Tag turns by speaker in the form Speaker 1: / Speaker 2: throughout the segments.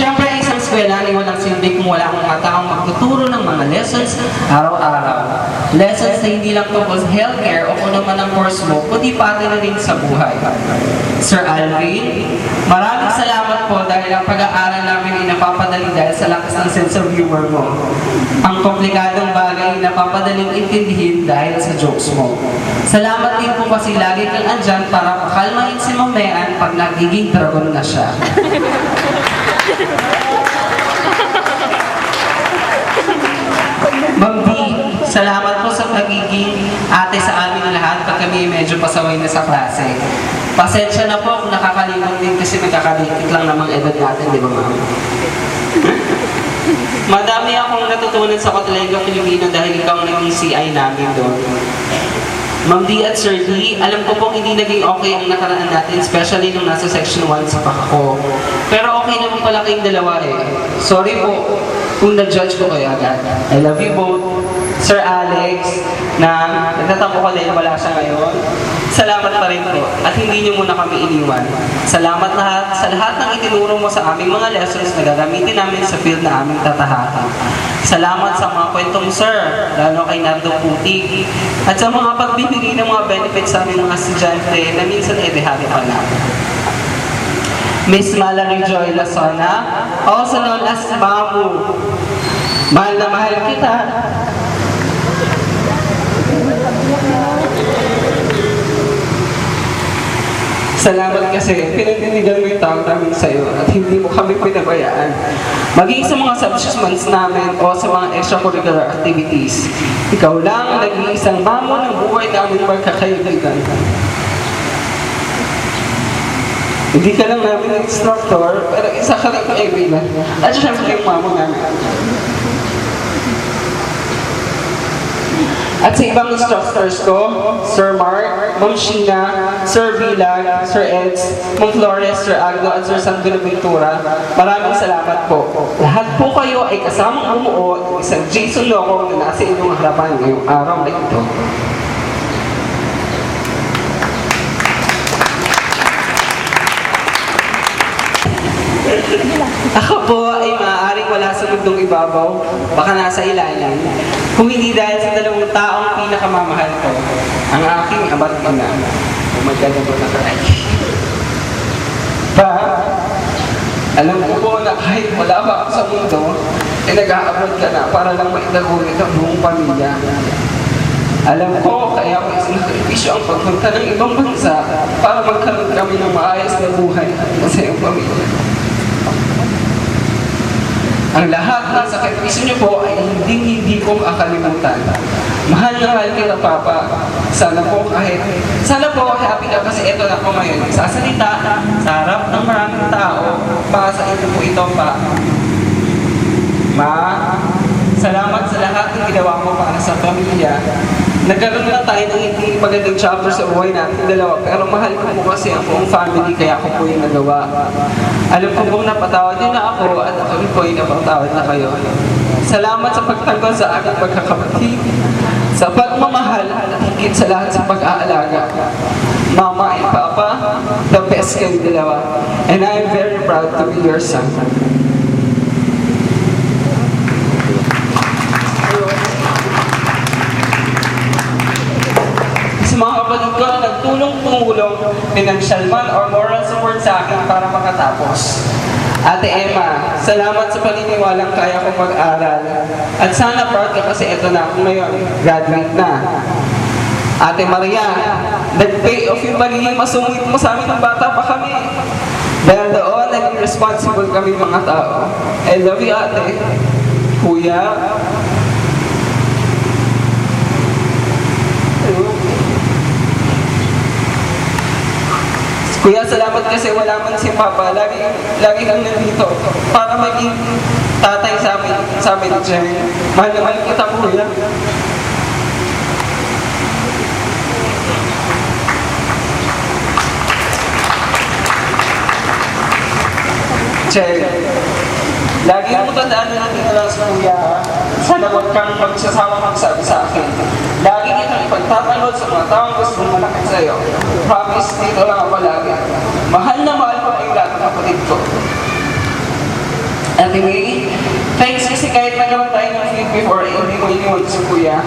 Speaker 1: Siyempre, isang eskwelahan ay walang silbi kung wala kang kataong magtuturo ng mga lessons araw-araw. Lessons na hindi lang tungkol sa healthcare o kung naman ang course mo, kundi pati na rin sa buhay. Sir Alvin, maraming salamat po dahil ang pag-aaral namin ay napapadali dahil sa lakas ng sense of humor mo. Ang komplikadong bagay ay napapadaling intindihin dahil sa jokes mo. Salamat din po kasi lagi kang andyan para pakalmahin si Mamean pag nagiging dragon na siya. Ma'am D, salamat po sa pagiging ate sa amin lahat pag kami medyo pasaway na sa klase. Pasensya na po kung nakakalimot din kasi magkakadikit lang namang edad natin, di ba ma'am? Madami akong natutunan sa Katolikong Pilipino dahil ikaw ang naging CI namin doon. Ma'am D at Sir D, alam ko pong hindi naging okay ang nakaraan natin, especially nung nasa section 1 sa ako. Pero okay naman pala kayong dalawa eh. Sorry po kung na-judge ko kayo agad. I love you both. Sir Alex, na nagtatampo ka din, wala siya ngayon. Salamat pa rin po. At hindi niyo muna kami iniwan. Salamat sa lahat ng itinuro mo sa aming mga lessons na gagamitin namin sa field na aming tatahakan. Salamat sa mga kwentong sir, lalo kay Nardo Putik, at sa mga pagbibigay ng mga benefits sa aming mga estudyante na minsan edehari pa na. Miss Mallory Joy Lasona, also known as Mamu. Mahal na mahal kita. Salamat kasi pinagtinigan mo yung taong namin sa'yo at hindi mo kami pinabayaan. Maging sa mga subjects namin o sa mga extracurricular activities, ikaw lang ang nag-iisang mamo ng buhay namin magkakaibigan. Hindi ka lang namin instructor, pero isa ka lang kaibigan. At syempre yung mamo namin. At sa ibang instructors ko, Sir Mark, Ma'am Sheena, Sir Vila, Sir Eds, Ma'am Flores, Sir Agdo, at Sir Sangulo Ventura, maraming salamat po. Lahat po kayo ay kasamang bumuo ng isang Jason Loco na nasa inyong harapan ngayong araw na ito. Ako po ay maaaring wala sa mundong ibabaw, baka nasa ilalim, kung hindi dahil sa dalawang taong pinakamamahal ko, ang aking ama't ina. Maganda po na karay. Pa, alam ko po na kahit wala pa ako sa mundo, ay nag-aabot ka na para lang maitagulit ang buong pamilya. Alam ko, kaya ko isinakripisyo ang pagpunta ng ibang bansa para magkaroon kami ng maayos na buhay at masayang pamilya. Ang lahat ng sakripisyo niyo po ay hindi ko makakalimutan. Mahal na mahal kita, Papa. Sana po happy ka kasi ito na po ngayon. Sasalita sa harap ng maraming tao para sa inyo po ito, Pa. Ma, salamat sa lahat ng ginawa mo para sa pamilya. Nagkaroon na tayo ng hindi magandang chapter sa buhay natin dalawa, pero mahal ko po kasi ang buong family, kaya ako po yung nagawa. Alam ko pong napatawad din na ako at ako po yung napatawad na kayo. Salamat sa pagtanggol sa aking pagkakapatid, sa pagmamahal at higit sa lahat sa pag-aalaga. Mama and Papa, the best kayong dalawa, and I am very proud to be your son. Sa mga kapatid ko na nagtulong-tumulong, financial man or moral support sa akin para makatapos. Ate Emma, salamat sa paniniwalang kaya ko mag-aral. At sana proud ka kasi ito na ako ngayon, graduate na. Ate Maria, nag-pay off yung pagiging masungit mo sa amin ng bata pa kami. Dahil doon, naging responsible kami mga tao. I love you, ate. Kuya, Kuya, salamat kasi wala man si Papa. Lagi kang nandito para maging tatay sa amin, Jerry. Mahal na mahal kita, Kuya. Jerry, lagi mo tandaan na nandito lang sa Kuya. Sana huwag kang magsasama magsabi sa akin. Lagi kitang ipagtatanod sa mga taong gusto malapit sa iyo. Promise, dito lang ako lagi. Mahal na mahal ko kayong lahat ng kapatid ko. Ate May. Thanks kasi kahit nagkaroon tayo ng feed before, hindi mo iniwan si Kuya.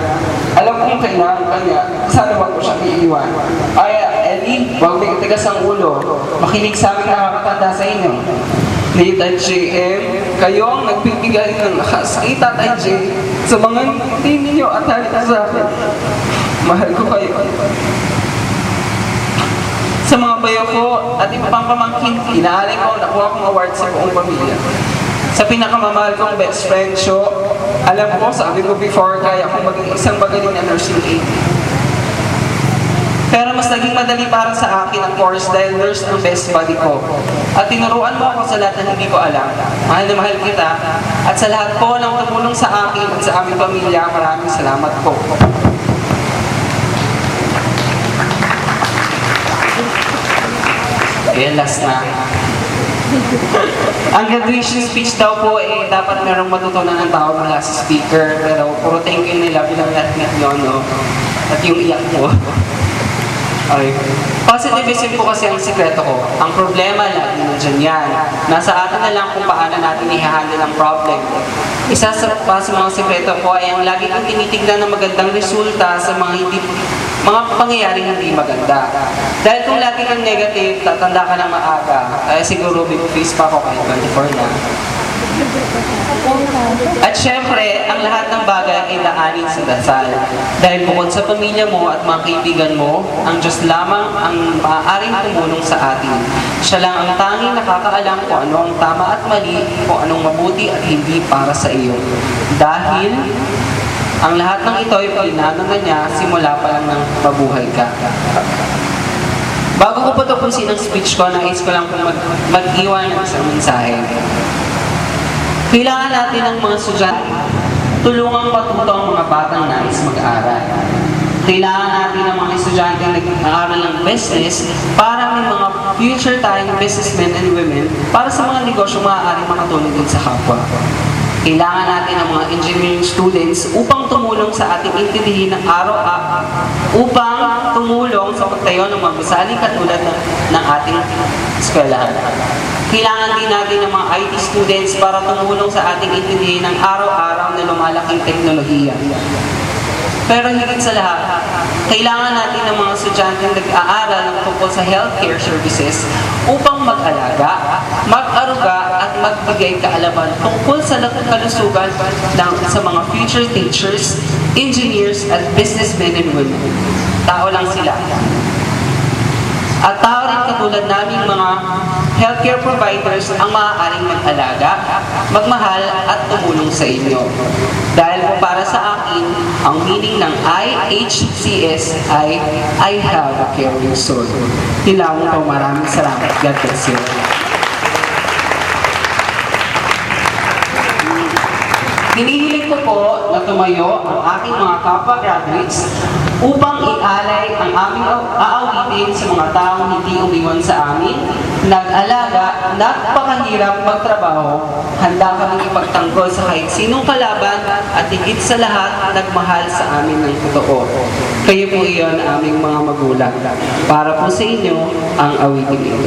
Speaker 1: Alam kong kailangan ka niya, sana wag ko siyang iiwan. Ay, Ellie, huwag may tigas ang ulo. Makinig sa amin nakakatanda sa inyo. Ni Tatay JM, kayo ang nagbibigay ng lakas kay Tatay J sa mga hindi ninyo at halita sa akin. Mahal ko kayo. Sa mga bayo ko at iba pang pamangkin, inaalay ko, nakuha kong award sa buong pamilya. Sa pinakamamahal kong best friend, Sho, alam ko, sabi ko before, kaya akong maging isang magaling na nursing aide. Pero mas naging madali para sa akin ang course dahil nurse ang best buddy ko. At tinuruan mo ako sa lahat ng hindi ko alam. Mahal na mahal kita. At sa lahat po ng tumulong sa akin at sa aming pamilya, maraming salamat po. Ayan, last na. Ang graduation speech daw po dapat merong matutunan ng tao mula sa speaker. Pero puro thank you nila bilang nat-nat yun, no? At yung iyak mo. Okay. Positivism po kasi ang sikreto ko. Ang problema lagi nandiyan yan. Nasa atin na lang kung paano natin i-handle ang problem. Isa sa mga sikreto ko ay ang lagi kong tinitignan ng magandang resulta sa mga pangyayaring hindi maganda. Dahil kung lagi kang negative, tatanda ka ng maaga, kaya siguro big face pa ako kahit 24 na. At syempre, ang lahat ng bagay ay laanin sa dasal. Dahil bukod sa pamilya mo at mga kaibigan mo, ang Diyos lamang ang maaaring tumulong sa atin. Siya lang ang tanging nakakaalam kung ano ang tama at mali, kung anong mabuti at hindi para sa iyo. Dahil ang lahat ng ito ay plinano na niya simula pa lang ng mabuhay ka. Bago ko po tapusin ang speech ko, nais ko lang mag-iwan ng isang mensahe. Kailangan natin ng mga estudyante tulungang matuto ang mga batang nais mag-aral. Kailangan natin ng mga estudyante na nag-aaral ng business para may mga future tayong businessmen and women para sa mga negosyo maaaring makatulong din sa kapwa. Kailangan natin ng mga engineering students upang tumulong sa ating intindihin ng araw-araw, upang tumulong sa pagtayo ng mga gusaling katulad ng ating eskwelahan. Kailangan din natin ng mga IT students para tumulong sa ating intindihin ng araw-araw na lumalaking teknolohiya. Pero higit sa lahat, kailangan natin ng mga estudyante nag-aaral ng tungkol sa healthcare services upang mag-alaga, mag-aruga at magbigay kaalaman tungkol sa kalusugan sa mga future teachers, engineers at businessmen and women. Tao lang sila. At tao rin katulad naming mga healthcare providers ang maaaring mag-alaga, magmahal at tumulong sa inyo. Dahil po para sa akin, ang meaning ng IHCS ay I have a caring soul. Tilawin po, maraming salamat. God bless you. Hinihiling ko po na tumayo ang aking mga kapwa-graduates upang ialay ang aming aawitin sa mga taong hindi umiwan sa amin, nag-alaga, napakahirap magtrabaho, handa kaming ipagtanggol sa kahit sinong kalaban at higit sa lahat, nagmahal sa amin ng totoo. Kayo po iyon aming mga magulang. Para po sa inyo ang awitin ito.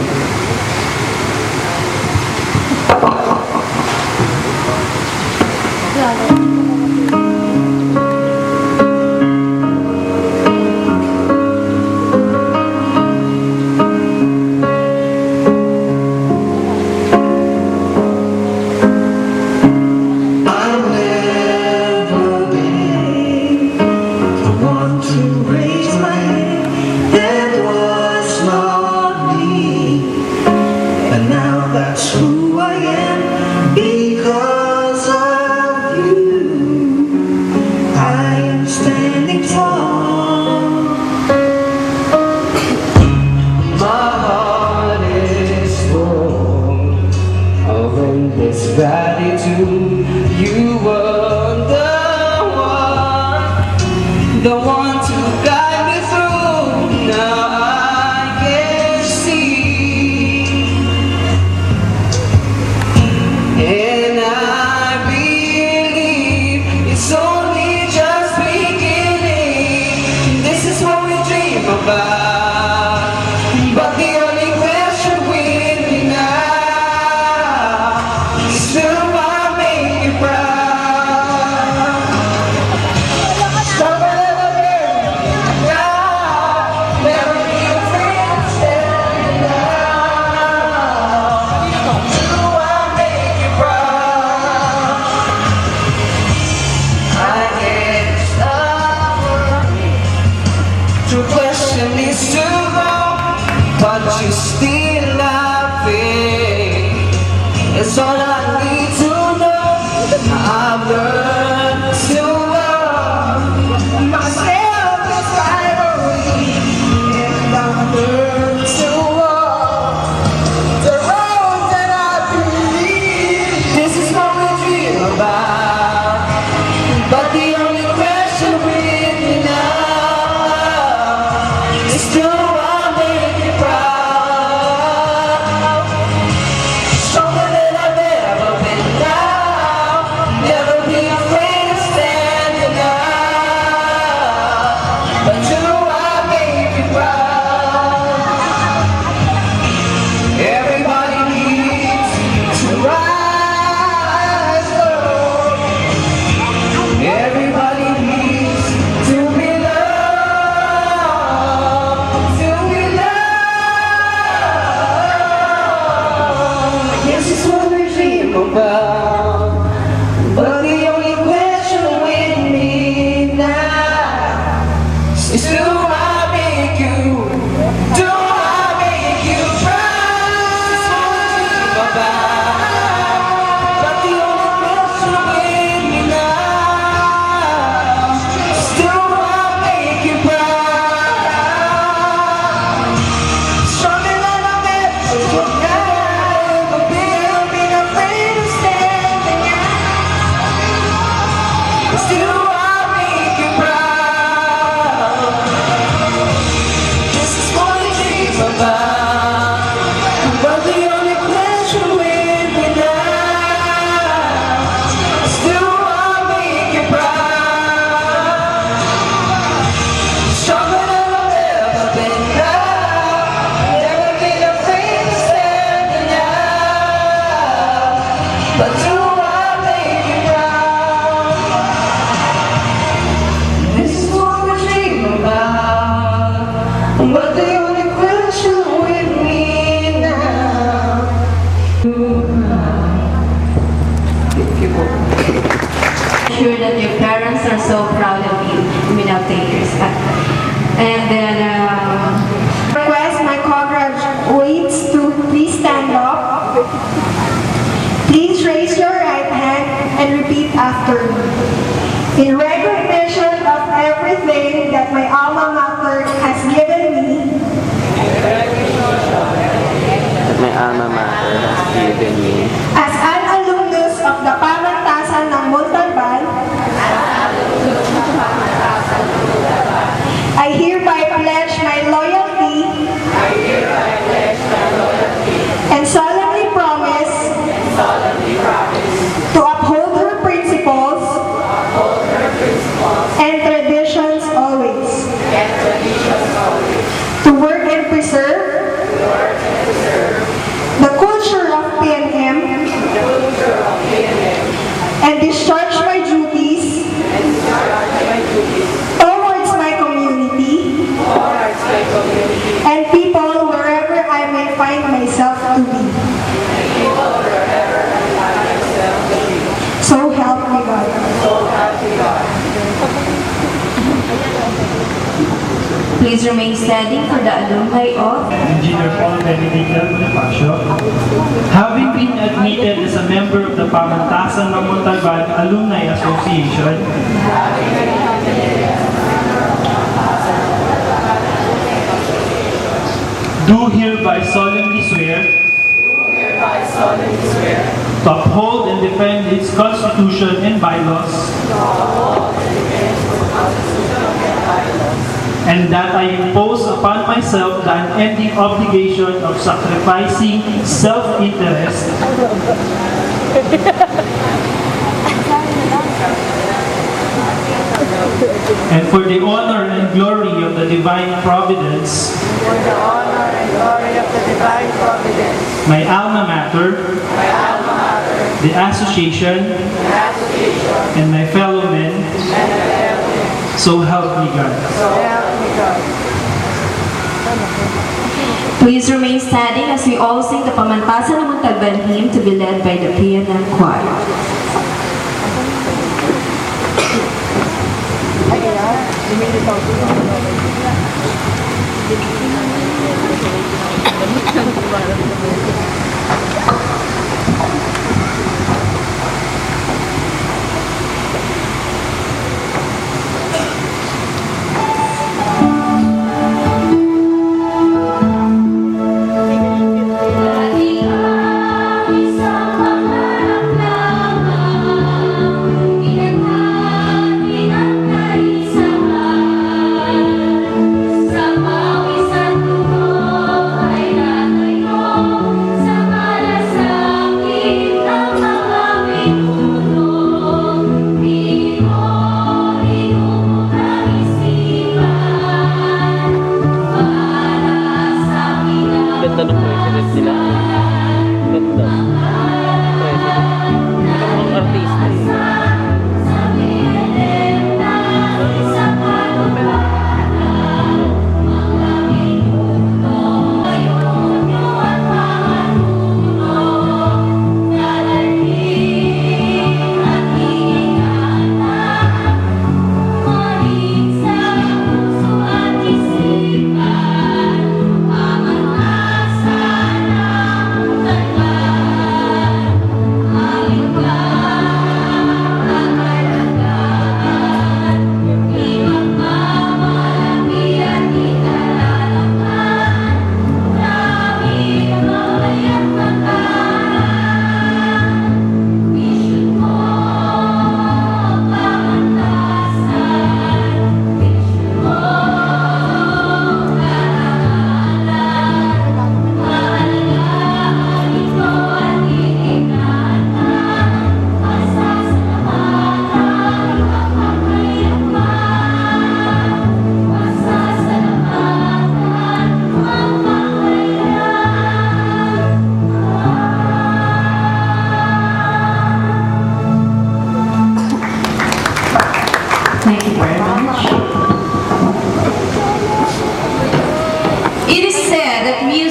Speaker 1: Gratitude, you were the one to guide me through. Now I can see, and I believe it's only just beginning. This is what we dream about, but the only question with me now is still my That's all I need to know. I've learned to love myself inside of me, and I've learned to walk the road that I believe. This is what we dream about, but the only question with me now is do I make you proud? Stronger than I've ever been now. Never be afraid of standing out. But do I make you proud? Everybody needs to rise up. Everybody needs to be loved. To be loved. Yes, it's what we dream about. But the only question with me now is do I make you? Do I make you proud? This is what we dream about. But the only question with me now is do I make you proud? Stronger than I've ever been afraid of standing out. Do I make you proud? This is what we dream about. But the only question with me now is do I make you proud? Stronger than I've ever been now. Never been afraid of standing out. But do I make you proud? This is what we dream about. But the only question with me now.
Speaker 2: Sure that your parents are so proud of you without tears. And then
Speaker 3: Request my congratulates to please stand up. Please raise your right hand and repeat after me. In recognition of everything that my alma mater has given me,
Speaker 4: that my alma mater has given me
Speaker 3: as an alumnus of the Pamantasan ng Montalban, I hereby pledge my loyalty and solemnly promise to uphold her principles and traditions always, to work and preserve the culture of PNM and discharge my duties towards my community and people wherever I may find myself to be. So help me God.
Speaker 2: please remain standing for the alumni of
Speaker 5: Engineer Paul Benedicto Bonifacio, having been admitted as a member of the Pamantasan ng Montalban Alumni Association, do hereby solemnly swear to uphold and defend its Constitution and bylaws, and that I impose upon myself the unending obligation of sacrificing self-interest and for the honor and glory of the divine providence, my alma mater, the association, and my fellow men, so help me God.
Speaker 2: Please remain standing as we all sing the Pamantasan ng Montalban hymn to be led by the PNM Choir.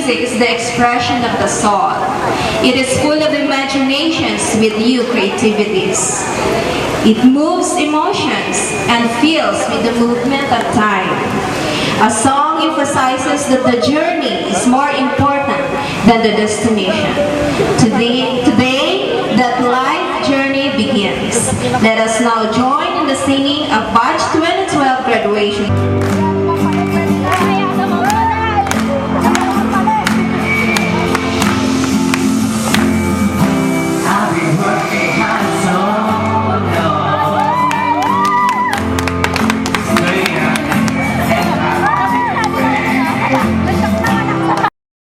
Speaker 2: music is the expression of the soul. It is full of imaginations with new creativities. It moves emotions and feels with the movement of time. A song emphasizes that the journey is more important than the destination. Today, that life journey begins. Let us now join in the singing of Batch 2012 graduation.